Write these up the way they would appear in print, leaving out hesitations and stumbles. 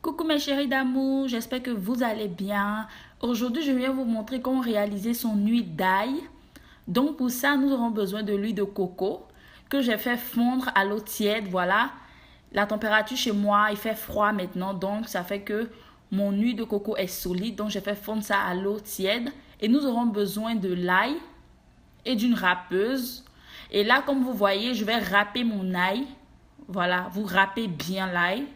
Coucou mes chéris d'amour, j'espère que vous allez bien. Aujourd'hui, je viens vous montrer comment réaliser son huile d'ail. Donc pour ça, nous aurons besoin de l'huile de coco que j'ai fait fondre à l'eau tiède. Voilà, la température chez moi, il fait froid maintenant, donc ça fait que mon huile de coco est solide. Donc j'ai fait fondre ça à l'eau tiède. Et nous aurons besoin de l'ail et d'une râpeuse. Et là, comme vous voyez, je vais râper mon ail. Voilà, vous râpez bien l'ail.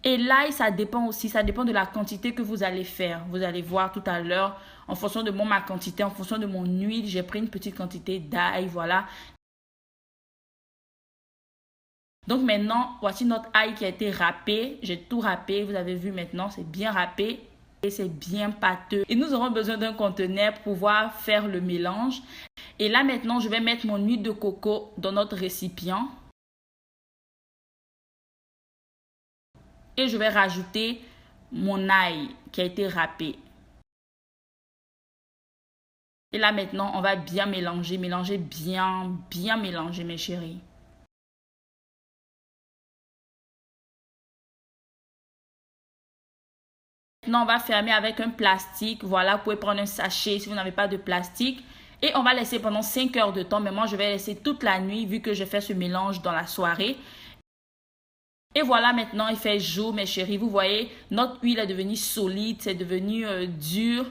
Et l'ail, ça dépend aussi, ça dépend de la quantité que vous allez faire. Vous allez voir tout à l'heure, en fonction de ma quantité, en fonction de mon huile, j'ai pris une petite quantité d'ail, voilà. Donc maintenant, voici notre ail qui a été râpé. J'ai tout râpé, vous avez vu maintenant, c'est bien râpé et c'est bien pâteux. Et nous aurons besoin d'un conteneur pour pouvoir faire le mélange. Et là maintenant, je vais mettre mon huile de coco dans notre récipient. Et je vais rajouter mon ail qui a été râpé. Et là maintenant, on va bien mélanger, bien mélanger mes chéris. Maintenant, on va fermer avec un plastique. Voilà, vous pouvez prendre un sachet si vous n'avez pas de plastique. Et on va laisser pendant 5 heures de temps. Mais moi, je vais laisser toute la nuit vu que j'ai fait ce mélange dans la soirée. Et voilà, maintenant, il fait jour, mes chéris. Vous voyez, notre huile est devenue solide, c'est devenu dur,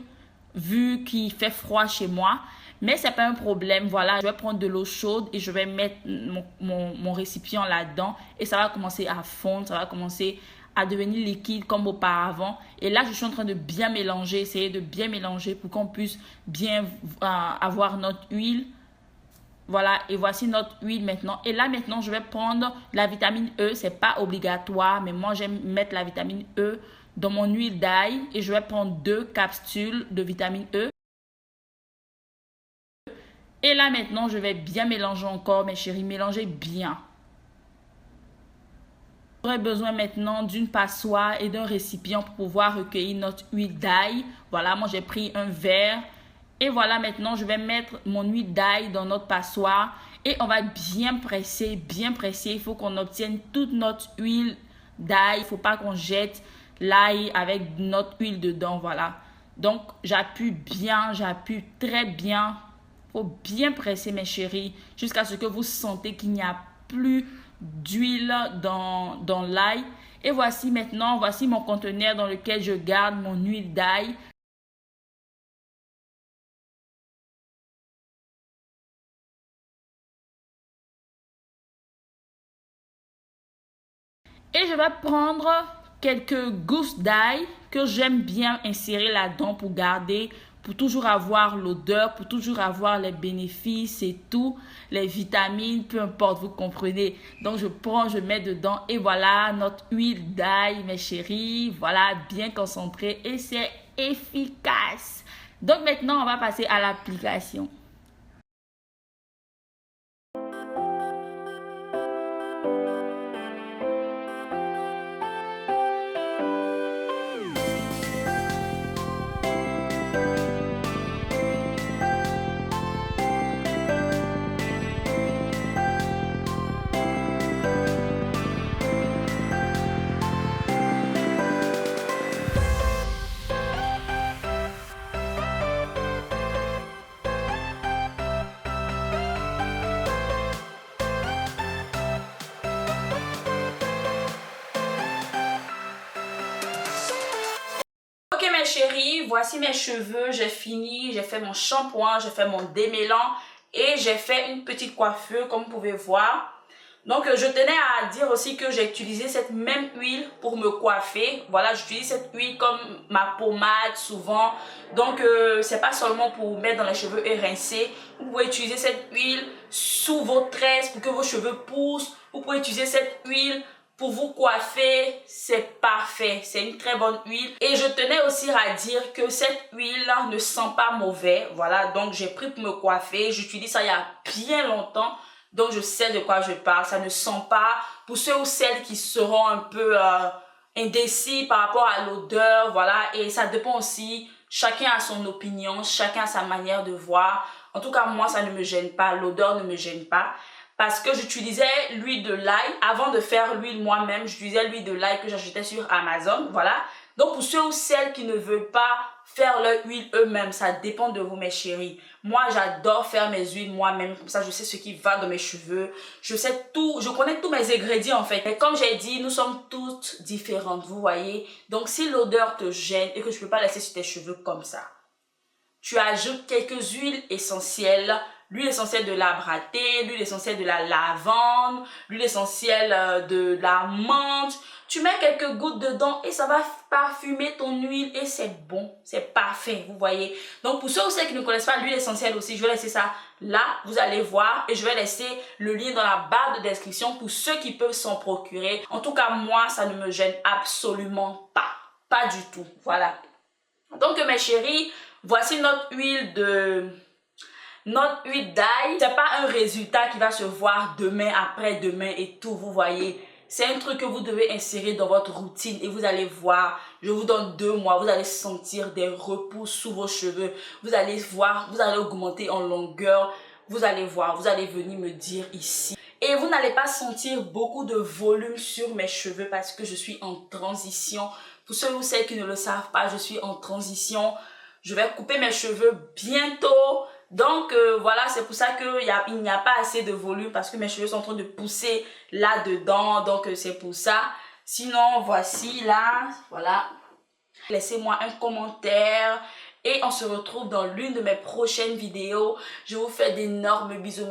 vu qu'il fait froid chez moi. Mais ce n'est pas un problème. Voilà, je vais prendre de l'eau chaude et je vais mettre mon récipient là-dedans. Et ça va commencer à fondre, ça va commencer à devenir liquide comme auparavant. Et là, je suis en train de bien mélanger, essayer de bien mélanger pour qu'on puisse bien avoir notre huile. Voilà, et voici notre huile maintenant. Et là, maintenant, je vais prendre la vitamine E. Ce n'est pas obligatoire, mais moi, j'aime mettre la vitamine E dans mon huile d'ail. Et je vais prendre 2 capsules de vitamine E. Et là, maintenant, je vais bien mélanger encore, mes chéris. Mélangez bien. J'aurai besoin maintenant d'une passoire et d'un récipient pour pouvoir recueillir notre huile d'ail. Voilà, moi, j'ai pris un verre. Et voilà, maintenant, je vais mettre mon huile d'ail dans notre passoire et on va bien presser, bien presser. Il faut qu'on obtienne toute notre huile d'ail. Il ne faut pas qu'on jette l'ail avec notre huile dedans, voilà. Donc, j'appuie bien, j'appuie très bien. Il faut bien presser, mes chéris, jusqu'à ce que vous sentez qu'il n'y a plus d'huile dans l'ail. Et voici maintenant, voici mon conteneur dans lequel je garde mon huile d'ail. Et je vais prendre quelques gousses d'ail que j'aime bien insérer là-dedans pour garder, pour toujours avoir l'odeur, pour toujours avoir les bénéfices et tout, les vitamines, peu importe, vous comprenez. Donc je prends, je mets dedans et voilà notre huile d'ail, mes chéris. Voilà, bien concentrée et c'est efficace. Donc maintenant, on va passer à l'application. Ok mes chéris, voici mes cheveux, j'ai fini, j'ai fait mon shampoing, j'ai fait mon démêlant et j'ai fait une petite coiffure comme vous pouvez voir. Donc je tenais à dire aussi que j'ai utilisé cette même huile pour me coiffer. Voilà, j'utilise cette huile comme ma pommade souvent. Donc c'est pas seulement pour mettre dans les cheveux et rincer. Vous pouvez utiliser cette huile sous vos tresses pour que vos cheveux poussent. Vous pouvez utiliser cette huile pour vous coiffer, c'est parfait, c'est une très bonne huile. Et je tenais aussi à dire que cette huile ne sent pas mauvais. Voilà, donc j'ai pris pour me coiffer. J'utilise ça il y a bien longtemps. Donc je sais de quoi je parle. Ça ne sent pas. Pour ceux ou celles qui seront un peu indécis par rapport à l'odeur, voilà. Et ça dépend aussi. Chacun a son opinion, chacun a sa manière de voir. En tout cas, moi, ça ne me gêne pas. L'odeur ne me gêne pas. parce que j'utilisais l'huile de l'ail. Avant de faire l'huile moi-même, j'utilisais l'huile de l'ail que j'achetais sur Amazon, voilà. Donc pour ceux ou celles qui ne veulent pas faire leur huile eux-mêmes, ça dépend de vous mes chéris. Moi j'adore faire mes huiles moi-même, comme ça je sais ce qui va dans mes cheveux, je sais tout, je connais tous mes ingrédients en fait. Mais comme j'ai dit, nous sommes toutes différentes, vous voyez. Donc si l'odeur te gêne et que je ne peux pas laisser sur tes cheveux comme ça, tu ajoutes quelques huiles essentielles. L'huile essentielle de l'arbre à thé, l'huile essentielle de la lavande, l'huile essentielle de la menthe. Tu mets quelques gouttes dedans et ça va parfumer ton huile et c'est bon, c'est parfait, vous voyez. Donc pour ceux ou celles qui ne connaissent pas l'huile essentielle aussi, je vais laisser ça là, vous allez voir, et je vais laisser le lien dans la barre de description pour ceux qui peuvent s'en procurer. En tout cas, moi, ça ne me gêne absolument pas du tout, voilà. Donc mes chéris, voici notre huile d'ail. C'est pas un résultat qui va se voir demain, après-demain et tout, vous voyez. C'est un truc que vous devez insérer dans votre routine et vous allez voir, je vous donne 2 mois, vous allez sentir des repousses sous vos cheveux. Vous allez voir, vous allez augmenter en longueur. Vous allez voir, vous allez venir me dire ici. Et vous n'allez pas sentir beaucoup de volume sur mes cheveux parce que je suis en transition. Pour ceux ou celles qui ne le savent pas, je suis en transition. Je vais couper mes cheveux bientôt. Donc voilà, c'est pour ça qu'il n'y a pas assez de volume parce que mes cheveux sont en train de pousser là-dedans. Donc c'est pour ça. Sinon, voici là, voilà. Laissez-moi un commentaire et on se retrouve dans l'une de mes prochaines vidéos. Je vous fais d'énormes bisous.